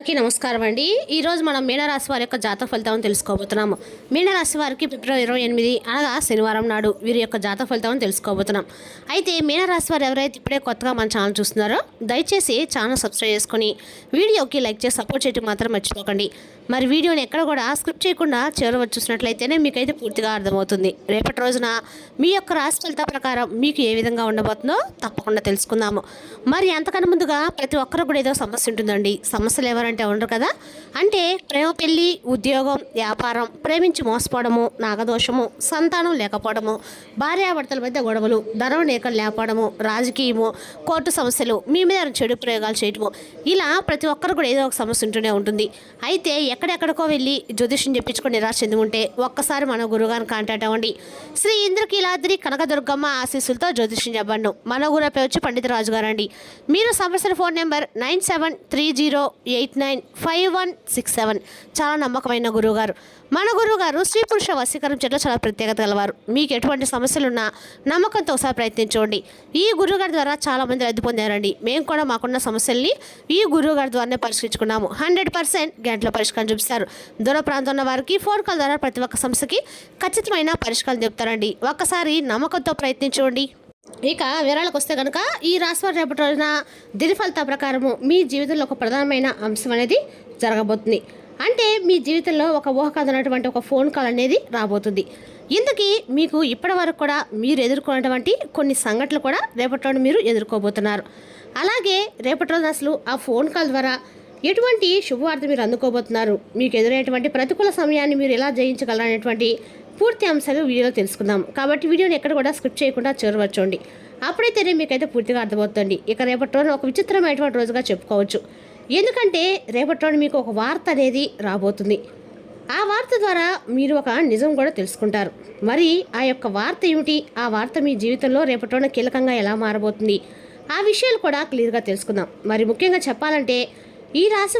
అందరికీ నమస్కారం అండి. ఈరోజు మనం మీనరాశి వారి యొక్క జాతక ఫలితాలను తెలుసుకోబోతున్నాము. మీనరాశి వారికి ఫిబ్రవరి 28 అనగా శనివారం నాడు వీరి యొక్క జాతక ఫలితాలను తెలుసుకోబోతున్నాం. అయితే మీనరాశి వారు ఎవరైతే ఇప్పుడే కొత్తగా మన ఛానల్ చూస్తున్నారో దయచేసి ఛానల్ సబ్స్క్రైబ్ చేసుకొని వీడియోకి లైక్ చేసి సపోర్ట్ చేయడం మాత్రం మర్చిపోకండి. మరి వీడియోని ఎక్కడ కూడా స్క్రిప్ట్ చేయకుండా చివరి వచ్చి చూసినట్లయితేనే మీకైతే పూర్తిగా అర్థమవుతుంది. రేపటి రోజున మీ యొక్క రాశి ఫలిత ప్రకారం మీకు ఏ విధంగా ఉండబోతుందో తప్పకుండా తెలుసుకుందాము. మరి అంతకన్నా ముందుగా ప్రతి ఒక్కరు కూడా ఏదో సమస్య ఉంటుందండి. సమస్యలు ఎవరంటే ఉండరు కదా. అంటే ప్రేమ, పెళ్లి, ఉద్యోగం, వ్యాపారం, ప్రేమించి మోసపోవడము, నాగదోషము, సంతానం లేకపోవడము, భార్యాభర్తల మధ్య గొడవలు, ధనం లేకపోవడము, రాజకీయము, కోర్టు సమస్యలు, మీ మీద చెడు ప్రయోగాలు చేయడము, ఇలా ప్రతి ఒక్కరు కూడా ఏదో ఒక సమస్య ఉంటూనే ఉంటుంది. అయితే ఎక్కడెక్కడికో వెళ్ళి జ్యోతిష్యం చెప్పించుకొని నిరాశ చెంది ఉంటే ఒక్కసారి మన గురుగారిని కాంటాక్ట్ అవ్వండి. శ్రీ ఇంద్రకీలాద్రి కనకదుర్గమ్మ ఆశీస్సులతో జ్యోతిష్యం చెప్పండి. మన గురు పేరు వచ్చి పండిత రాజు గారు అండి. మీరు సంవత్సర ఫోన్ నెంబర్ 9730895167. చాలా నమ్మకమైన గురువుగారు. మన గురువుగారు స్త్రీ పురుష వశీకరణ చెట్లు చాలా ప్రత్యేకత గలవారు. మీకు ఎటువంటి సమస్యలున్నా నమ్మకంతో ఒకసారి ప్రయత్నించండి. ఈ గురువుగారి ద్వారా చాలామంది రద్దు పొందారండి. మేము కూడా మాకున్న సమస్యల్ని ఈ గురువుగారి ద్వారానే పరిష్కరించుకున్నాము. 100% గంటల పరిష్కారం చూపిస్తారు. దూర ప్రాంతం ఉన్న వారికి ఫోన్ కాల్ ద్వారా ప్రతి ఒక్క సమస్యకి ఖచ్చితమైన పరిష్కారం చెప్తారండి. ఒక్కసారి నమ్మకంతో ప్రయత్నించండి. ఇక వివరాలకు వస్తే కనుక ఈ రాశి వారి రేపటి రోజున దిన ఫలితాల ప్రకారము మీ జీవితంలో ఒక ప్రధానమైన అంశం అనేది జరగబోతుంది. అంటే మీ జీవితంలో ఒక ఊహకందనటువంటి ఒక ఫోన్ కాల్ అనేది రాబోతుంది. ఇందుకీ మీకు ఇప్పటి వరకు కూడా మీరు ఎదుర్కొన్నటువంటి కొన్ని సంఘటనలు కూడా రేపటి రోజున మీరు ఎదుర్కోబోతున్నారు. అలాగే రేపటి రోజున అసలు ఆ ఫోన్ కాల్ ద్వారా ఎటువంటి శుభవార్త మీరు అందుకోబోతున్నారు, మీకు ఎదురైనటువంటి ప్రతికూల సమయాన్ని మీరు ఎలా జయించగలరనేటువంటి పూర్తి అంశాలు వీడియోలో తెలుసుకుందాం. కాబట్టి వీడియోని ఎక్కడ కూడా స్క్రిప్ట్ చేయకుండా చేరవచ్చండి. అప్పుడైతేనే మీకైతే పూర్తిగా అర్థమవుతుంది. ఇక రేపటి రోజున ఒక విచిత్రమైనటువంటి రోజుగా చెప్పుకోవచ్చు. ఎందుకంటే రేపటి రోజున మీకు ఒక వార్త అనేది రాబోతుంది. ఆ వార్త ద్వారా మీరు ఒక నిజం కూడా తెలుసుకుంటారు. మరి ఆ యొక్క వార్త ఏమిటి, ఆ వార్త మీ జీవితంలో రేపటి రోజున కీలకంగా ఎలా మారబోతుంది, ఆ విషయాలు కూడా క్లియర్గా తెలుసుకుందాం. మరి ముఖ్యంగా చెప్పాలంటే ఈ రాశి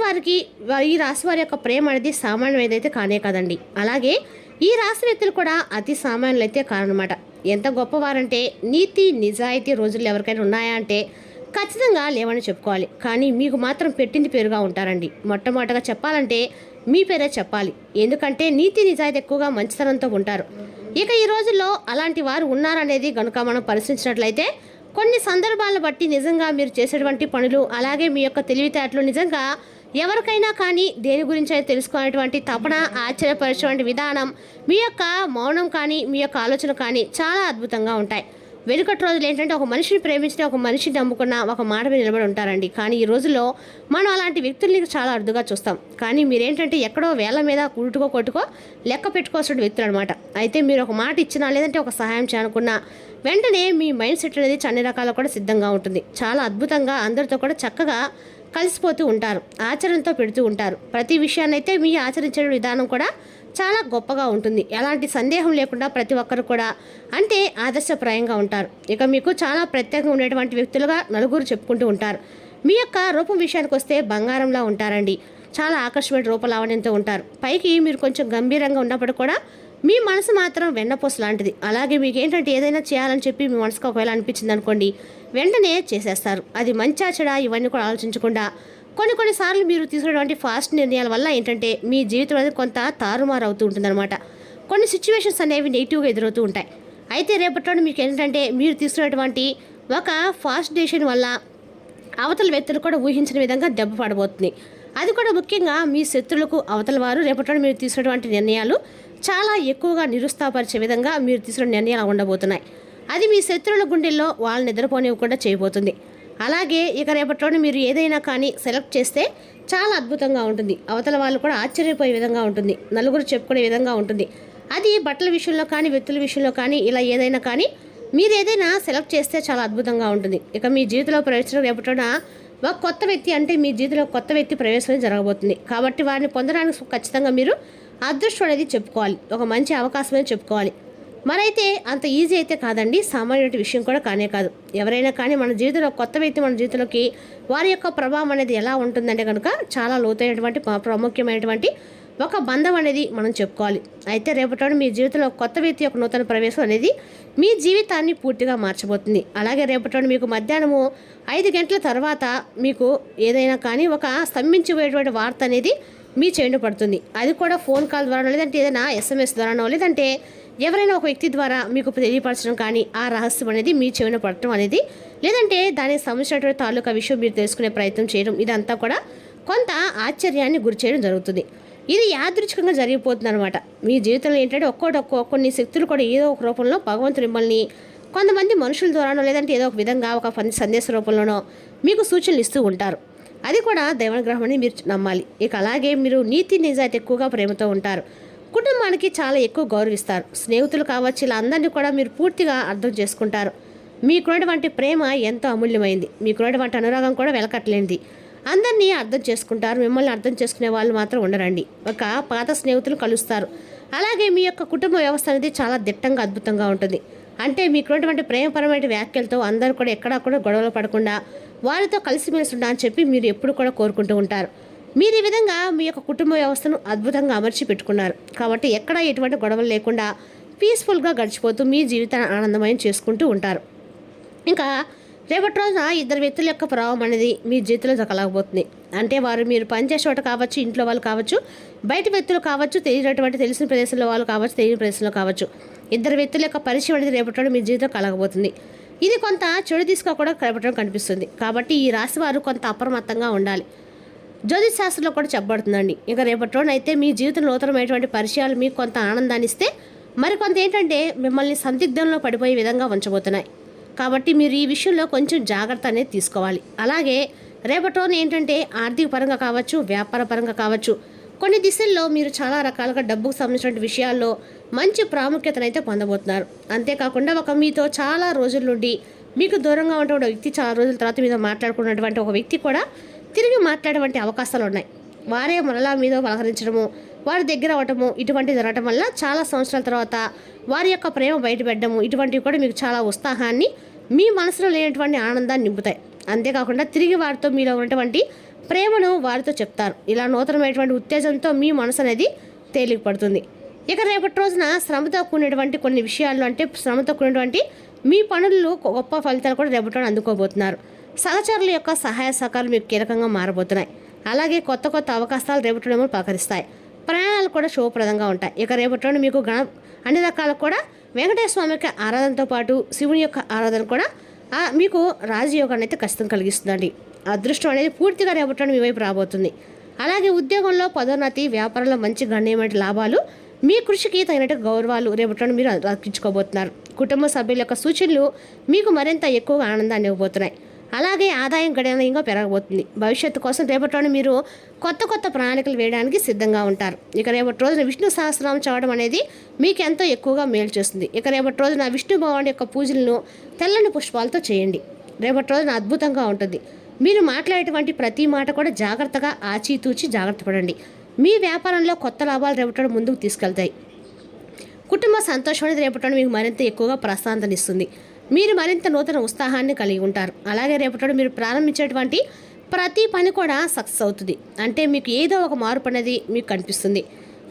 వారి యొక్క ప్రేమ అనేది సామాన్యం ఏదైతే కానే కాదండి. అలాగే ఈ రాశి వ్యక్తులు కూడా అతి సామాన్యులు అయితే కారనమాట. ఎంత గొప్పవారంటే నీతి నిజాయితీ రోజులు ఎవరికైనా ఉన్నాయా అంటే ఖచ్చితంగా లేవని చెప్పుకోవాలి. కానీ మీకు మాత్రం పెట్టింది పేరుగా ఉంటారండి. మొట్టమొదటిగా చెప్పాలంటే మీ పేరే చెప్పాలి. ఎందుకంటే నీతి నిజాయితీ ఎక్కువగా మంచితనంతో ఉంటారు. ఇక ఈ రోజుల్లో అలాంటి వారు ఉన్నారనేది కనుక మనం పరిశీలించినట్లయితే కొన్ని సందర్భాలను బట్టి నిజంగా మీరు చేసేటువంటి పనులు, అలాగే మీ యొక్క తెలివితేటలు నిజంగా ఎవరికైనా కానీ దేని గురించి అయితే తెలుసుకునేటువంటి తపన, ఆశ్చర్యపరిచేటువంటి విధానం, మీ యొక్క మౌనం కానీ మీ యొక్క ఆలోచన కానీ చాలా అద్భుతంగా ఉంటాయి. వెనుకటి రోజులు ఏంటంటే ఒక మనిషిని ప్రేమించిన, ఒక మనిషిని నమ్ముకున్న, ఒక మాట మీద నిలబడి ఉంటారండి. కానీ ఈ రోజుల్లో మనం అలాంటి వ్యక్తుల్ని చాలా అరుదుగా చూస్తాం. కానీ మీరేంటంటే ఎక్కడో వేల మీద కొట్టుకో లెక్క పెట్టుకోవాల్సిన వ్యక్తులు అనమాట. అయితే మీరు ఒక మాట ఇచ్చినా లేదంటే ఒక సహాయం చేయాలనుకున్నా వెంటనే మీ మైండ్ సెట్ అనేది అన్ని రకాల కూడా సిద్ధంగా ఉంటుంది. చాలా అద్భుతంగా అందరితో కూడా చక్కగా కలిసిపోతూ ఉంటారు. ఆచరణతో పెడుతూ ఉంటారు. ప్రతి విషయాన్ని అయితే మీ ఆచరించే విధానం కూడా చాలా గొప్పగా ఉంటుంది. ఎలాంటి సందేహం లేకుండా ప్రతి ఒక్కరు కూడా అంటే ఆదర్శప్రాయంగా ఉంటారు. ఇక మీకు చాలా ప్రత్యేకంగా ఉండేటువంటి వ్యక్తులుగా నలుగురు చెప్పుకుంటూ ఉంటారు. మీ యొక్క రూపం విషయానికి వస్తే బంగారంలా ఉంటారండి. చాలా ఆకర్షమైన రూపలావణ్యంతో ఉంటారు. పైకి మీరు కొంచెం గంభీరంగా ఉన్నప్పుడు కూడా మీ మనసు మాత్రం వెన్నపూస లాంటిది. అలాగే మీకు ఏంటంటే ఏదైనా చేయాలని చెప్పి మీ మనసుకు ఒకవేళ అనిపించింది అనుకోండి, వెంటనే చేసేస్తారు. అది మంచా చెడా ఇవన్నీ కూడా ఆలోచించకుండా కొన్నిసార్లు మీరు తీసుకునేటువంటి ఫాస్ట్ నిర్ణయాల వల్ల ఏంటంటే మీ జీవితం అనేది కొంత తారుమారు అవుతూ ఉంటుందన్నమాట. కొన్ని సిచ్యువేషన్స్ అనేవి నెగిటివ్గా ఎదురవుతూ ఉంటాయి. అయితే రేపటి మీకు ఏంటంటే మీరు తీసుకునేటువంటి ఒక ఫాస్ట్ డెసిషన్ వల్ల అవతల వ్యక్తులు కూడా ఊహించిన విధంగా దెబ్బ పడబోతుంది. అది కూడా ముఖ్యంగా మీ శత్రులకు అవతల వారు రేపటి మీరు తీసుకునేటువంటి నిర్ణయాలు చాలా ఎక్కువగా నిరుత్సాహపరిచే విధంగా మీరు తీసుకునే నిర్ణయాలు ఉండబోతున్నాయి. అది మీ శత్రువుల గుండెల్లో వాళ్ళని నిద్రపోనివ్వకుండా చేయబోతుంది. అలాగే ఇక రేపటి మీరు ఏదైనా కానీ సెలెక్ట్ చేస్తే చాలా అద్భుతంగా ఉంటుంది. అవతల వాళ్ళు కూడా ఆశ్చర్యపోయే విధంగా ఉంటుంది. నలుగురు చెప్పుకునే విధంగా ఉంటుంది. అది బట్టల విషయంలో కానీ వ్యక్తుల విషయంలో కానీ ఇలా ఏదైనా కానీ మీరు ఏదైనా సెలెక్ట్ చేస్తే చాలా అద్భుతంగా ఉంటుంది. ఇక మీ జీవితంలో ప్రవేశించిన రేపటిన ఒక కొత్త వ్యక్తి అంటే మీ జీవితంలో కొత్త వ్యక్తి ప్రవేశం జరగబోతుంది. కాబట్టి వారిని పొందడానికి ఖచ్చితంగా మీరు అదృష్టం అనేది చెప్పుకోవాలి. ఒక మంచి అవకాశం అనేది చెప్పుకోవాలి. మరైతే అంత ఈజీ అయితే కాదండి. సామాన్యమైన విషయం కూడా కానే కాదు. ఎవరైనా కానీ మన జీవితంలో కొత్త వ్యక్తి మన జీవితంలోకి వారి యొక్క ప్రభావం అనేది ఎలా ఉంటుందంటే కనుక చాలా లోతైనటువంటి ప్రాముఖ్యమైనటువంటి ఒక బంధం అనేది మనం చెప్పుకోవాలి. అయితే రేపటి మీ జీవితంలో కొత్త వ్యక్తి యొక్క నూతన ప్రవేశం అనేది మీ జీవితాన్ని పూర్తిగా మార్చబోతుంది. అలాగే రేపటి మీకు మధ్యాహ్నము 5 గంటల తర్వాత మీకు ఏదైనా కానీ ఒక స్తంభించిపోయేటువంటి వార్త అనేది మీ చెవిన పడుతుంది. అది కూడా ఫోన్ కాల్ ద్వారా, లేదంటే ఏదైనా SMS ద్వారానో, లేదంటే ఎవరైనా ఒక వ్యక్తి ద్వారా మీకు తెలియపరచడం కానీ ఆ రహస్యం అనేది మీ చెవిన పడటం అనేది, లేదంటే దానికి సంబంధించినటువంటి తాలూకా విషయం మీరు తెలుసుకునే ప్రయత్నం చేయడం, ఇదంతా కూడా కొంత ఆశ్చర్యాన్ని గురి చేయడం జరుగుతుంది. ఇది యాదృచ్ఛికంగా జరిగిపోతుంది అనమాట. మీ జీవితంలో ఏంటంటే కొన్ని శక్తులు కూడా ఏదో ఒక రూపంలో భగవంతుడు మిమ్మల్ని కొంతమంది మనుషుల ద్వారానో, లేదంటే ఏదో ఒక విధంగా ఒక సందేశ రూపంలోనో మీకు సూచనలు ఇస్తూ ఉంటారు. అది కూడా దైవానుగ్రహం అని మీరు నమ్మాలి. ఇక అలాగే మీరు నీతి నిజాయితీ ఎక్కువగా ప్రేమతో ఉంటారు. కుటుంబానికి చాలా ఎక్కువ గౌరవిస్తారు. స్నేహితులు కావచ్చు, ఇలా అందరినీ కూడా మీరు పూర్తిగా అర్థం చేసుకుంటారు. మీకున్నటువంటి ప్రేమ ఎంతో అమూల్యమైంది. మీకున్నటువంటి అనురాగం కూడా వెలకట్టలేనిది. అందరినీ అర్థం చేసుకుంటారు. మిమ్మల్ని అర్థం చేసుకునే వాళ్ళు మాత్రం ఉండరండి. ఒక పాత స్నేహితులు కలుస్తారు. అలాగే మీ యొక్క కుటుంబ వ్యవస్థ అనేది చాలా దిట్టంగా అద్భుతంగా ఉంటుంది. అంటే మీకున్నటువంటి ప్రేమపరమైన వ్యాఖ్యలతో అందరూ కూడా ఎక్కడా కూడా గొడవలు పడకుండా వారితో కలిసిమెలిసి ఉండా అని చెప్పి మీరు ఎప్పుడు కూడా కోరుకుంటూ ఉంటారు. మీరు ఈ విధంగా మీ యొక్క కుటుంబ వ్యవస్థను అద్భుతంగా అమర్చి పెట్టుకున్నారు. కాబట్టి ఎక్కడా ఎటువంటి గొడవలు లేకుండా పీస్ఫుల్గా గడిచిపోతూ మీ జీవితాన్ని ఆనందమయం చేసుకుంటూ ఉంటారు. ఇంకా రేపటి రోజున ఇద్దరు వ్యక్తుల యొక్క ప్రభావం అనేది మీ జీవితంలో కలగబోతుంది. అంటే వారు మీరు పనిచేసే చోట కావచ్చు, ఇంట్లో వాళ్ళు కావచ్చు, బయట వ్యక్తులు కావచ్చు, తెలిసిన ప్రదేశంలో వాళ్ళు కావచ్చు, తెలియని ప్రదేశంలో కావచ్చు, ఇద్దరు వ్యక్తుల యొక్క పరిచయం అనేది రేపటి రోజు మీ జీవితం కలగబోతుంది. ఇది కొంత చెడు తీసుగా కూడా రేపటి కనిపిస్తుంది. కాబట్టి ఈ రాశి వారు కొంత అప్రమత్తంగా ఉండాలి. జ్యోతిష్ శాస్త్రంలో కూడా చెప్పబడుతుందండి. ఇంకా రేపటి రోజున అయితే మీ జీవితంలో నూతనమైనటువంటి పరిచయాలు మీకు కొంత ఆనందాన్ని ఇస్తే, మరికొంత ఏంటంటే మిమ్మల్ని సందిగ్ధంలో పడిపోయే విధంగా ఉంచబోతున్నాయి. కాబట్టి మీరు ఈ విషయంలో కొంచెం జాగ్రత్త అనేది తీసుకోవాలి. అలాగే రేపటి రోజున ఏంటంటే ఆర్థిక పరంగా కావచ్చు, వ్యాపార పరంగా కావచ్చు, కొన్ని దిశల్లో మీరు చాలా రకాలుగా డబ్బుకు సంబంధించిన విషయాల్లో మంచి ప్రాముఖ్యతనైతే పొందబోతున్నారు. అంతేకాకుండా ఒక మీతో చాలా రోజుల నుండి మీకు దూరంగా ఉన్నటువంటి వ్యక్తి చాలా రోజుల తర్వాత మీతో మాట్లాడుకున్నటువంటి ఒక వ్యక్తి కూడా తిరిగి మాట్లాడేటువంటి అవకాశాలు ఉన్నాయి. వారే మరలా మీతో పలకరించడము, వారి దగ్గర అవ్వటము, ఇటువంటి జరగటం వల్ల చాలా సంవత్సరాల తర్వాత వారి యొక్క ప్రేమ బయటపెట్టడము, ఇటువంటివి కూడా మీకు చాలా ఉత్సాహాన్ని, మీ మనసులో లేనటువంటి ఆనందాన్ని నింపుతాయి. అంతేకాకుండా తిరిగి వారితో మీలో ఉన్నటువంటి ప్రేమను వారితో చెప్తారు. ఇలా నూతనమైనటువంటి ఉత్తేజంతో మీ మనసు అనేది తేలిక పడుతుంది. ఇక రేపటి రోజున శ్రమతో కూడినటువంటి కొన్ని విషయాల్లో, అంటే శ్రమతో కూడినటువంటి మీ పనుల్లో గొప్ప ఫలితాలు కూడా రేపటి రోజున అందుకోబోతున్నారు. సహచరుల యొక్క సహాయ సహకారాలు మీకు కీలకంగా మారబోతున్నాయి. అలాగే కొత్త కొత్త అవకాశాలు రేపటి రోజున పలకరిస్తాయి. ప్రయాణాలు కూడా శుభప్రదంగా ఉంటాయి. ఇక రేపటి రోజున మీకు అన్ని రకాల కూడా వెంకటేశ్వర స్వామి యొక్క ఆరాధనతో పాటు శివుని యొక్క ఆరాధన కూడా మీకు రాజయోగాన్ని అయితే ఖచ్చితంగా కలిగిస్తుందండి. అదృష్టం అనేది పూర్తిగా రేపటి రోజున మీ వైపు రాబోతుంది. అలాగే ఉద్యోగంలో పదోన్నతి, వ్యాపారంలో మంచి గణనీయమైన లాభాలు, మీ కృషికి తగినట్టు గౌరవాలు రేపటి రోజున మీరు దక్కించుకోబోతున్నారు. కుటుంబ సభ్యుల యొక్క సూచనలు మీకు మరింత ఎక్కువగా ఆనందాన్ని ఇవ్వబోతున్నాయి. అలాగే ఆదాయం గణనీయంగా పెరగబోతుంది. భవిష్యత్తు కోసం రేపటి రోజున మీరు కొత్త కొత్త ప్రణాళికలు వేయడానికి సిద్ధంగా ఉంటారు. ఇక రేపటి రోజున విష్ణు సహస్రనామం చదవడం అనేది మీకు ఎంతో ఎక్కువగా మేలు చేస్తుంది. ఇక రేపటి రోజున విష్ణు భగవానుడి యొక్క పూజలను తెల్లని పుష్పాలతో చేయండి. రేపటి రోజున అద్భుతంగా ఉంటుంది. మీరు మాట్లాడేటువంటి ప్రతి మాట కూడా జాగ్రత్తగా ఆచితూచి జాగ్రత్త పడండి. మీ వ్యాపారంలో కొత్త లాభాలు రేపటి రోజున ముందుకు తీసుకెళ్తాయి. కుటుంబ సంతోషం అనేది రేపటి రోజున మీకు మరింత ఎక్కువగా ప్రశాంతనిస్తుంది. మీరు మరింత నూతన ఉత్సాహాన్ని కలిగి ఉంటారు. అలాగే రేపటి మీరు ప్రారంభించేటువంటి ప్రతి పని కూడా సక్సెస్ అవుతుంది. అంటే మీకు ఏదో ఒక మార్పు అనేది మీకు కనిపిస్తుంది.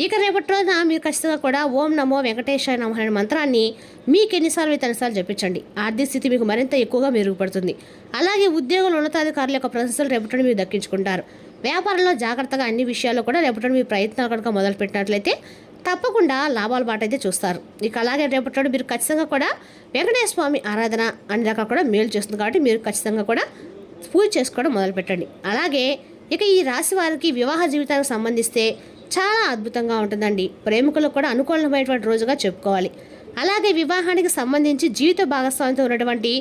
ఇక రేపటి రోజున మీరు ఖచ్చితంగా కూడా ఓం నమో వెంకటేశాయ నమః అనే మంత్రాన్ని మీకు ఎన్నిసార్లు జపించండి. ఆర్థిక స్థితి మీకు మరింత ఎక్కువగా మెరుగుపడుతుంది. అలాగే ఉద్యోగుల ఉన్నతాధికారుల యొక్క ప్రశంసలు రేపటి మీరు దక్కించుకుంటారు. వ్యాపారంలో జాగ్రత్తగా అన్ని విషయాల్లో కూడా రేపటి మీ ప్రయత్నాలు కనుక మొదలుపెట్టినట్లయితే తప్పకుండా లాభాల బాట అయితే చూస్తారు. ఇక అలాగే రేపటి మీరు ఖచ్చితంగా కూడా వెంకటేశ్వర స్వామి ఆరాధన అన్ని రకాలు కూడా మేలు చేస్తుంది. కాబట్టి మీరు ఖచ్చితంగా కూడా పూజ చేసుకోవడం మొదలుపెట్టండి. అలాగే ఇక ఈ రాశి వారికి వివాహ జీవితానికి సంబంధిస్తే చాలా అద్భుతంగా ఉంటుందండి. ప్రేమికులకు కూడా అనుకూలమైనటువంటి రోజుగా చెప్పుకోవాలి. అలాగే వివాహానికి సంబంధించి జీవిత భాగస్వామితో ఉన్నటువంటి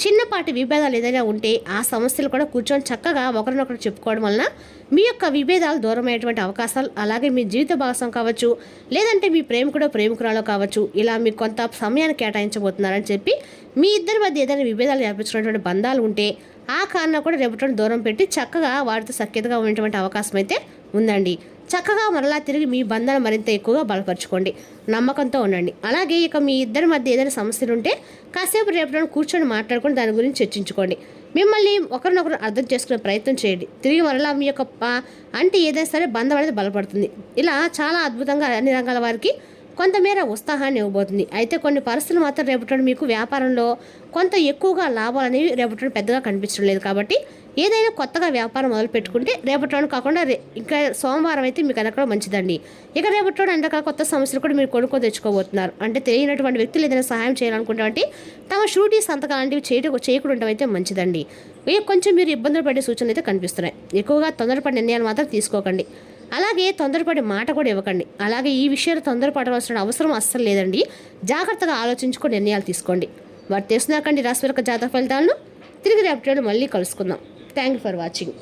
చిన్నపాటి విభేదాలు ఏదైనా ఉంటే ఆ సమస్యలు కూడా కూర్చొని చక్కగా ఒకరినొకరు చెప్పుకోవడం వలన మీ యొక్క విభేదాలు దూరమైనటువంటి అవకాశాలు, అలాగే మీ జీవిత భాగస్వామి కావచ్చు, లేదంటే మీ ప్రేమికురాలో కావచ్చు, ఇలా మీకు కొంత సమయాన్ని కేటాయించబోతున్నారని చెప్పి మీ ఇద్దరి మధ్య ఏదైనా విభేదాలు ఏర్పించినటువంటి బంధాలు ఉంటే ఆ కారణం కూడా రేపటి దూరం పెట్టి చక్కగా వారితో సఖ్యతగా ఉన్నటువంటి అవకాశం అయితే ఉందండి. చక్కగా మరలా తిరిగి మీ బంధాన్ని మరింత ఎక్కువగా బలపరచుకోండి. నమ్మకంతో ఉండండి. అలాగే ఇక మీ ఇద్దరి మధ్య ఏదైనా సమస్యలు ఉంటే కాసేపు రేపటి కూర్చొని మాట్లాడుకొని దాని గురించి చర్చించుకోండి. మిమ్మల్ని ఒకరినొకరు అర్థం చేసుకునే ప్రయత్నం చేయండి. తిరిగి మరలా మీ యొక్క అంటే ఏదైనా సరే బంధం అనేది బలపడుతుంది. ఇలా చాలా అద్భుతంగా అన్ని రంగాల వారికి కొంతమేర ఉత్సాహాన్ని ఇవ్వబోతుంది. అయితే కొన్ని పరిస్థితులు మాత్రం రేపటి మీకు వ్యాపారంలో కొంత ఎక్కువగా లాభాలు అనేవి రేపటి పెద్దగా కనిపించడం లేదు. కాబట్టి ఏదైనా కొత్తగా వ్యాపారం మొదలు పెట్టుకుంటే రేపటి కాకుండా ఇంకా సోమవారం అయితే మీకు అనక్కడ మంచిదండి. ఇక రేపటి అన్ని రకాల కొత్త సమస్యలు కూడా మీరు కొనుక్కొని తెచ్చుకోబోతున్నారు. అంటే తెలియనటువంటి వ్యక్తులు ఏదైనా సహాయం చేయాలనుకుంటే తమ షూటీ సంతకాలు లాంటివి చేయకుండా అయితే మంచిదండి. కొంచెం మీరు ఇబ్బందులు పడే సూచనలు అయితే కనిపిస్తున్నాయి. ఎక్కువగా తొందరపడి నిర్ణయాలు మాత్రం తీసుకోకండి. అలాగే తొందరపడి మాట కూడా ఇవ్వకండి. అలాగే ఈ విషయాలు తొందరపడవలసిన అవసరం అస్సలు లేదండి. జాగ్రత్తగా ఆలోచించుకొని నిర్ణయాలు తీసుకోండి. వారు తెలుసుకున్నాకండి రాశి యొక్క జాతక ఫలితాలను. తిరిగి రేపటి మళ్ళీ కలుసుకుందాం. Thank you for watching.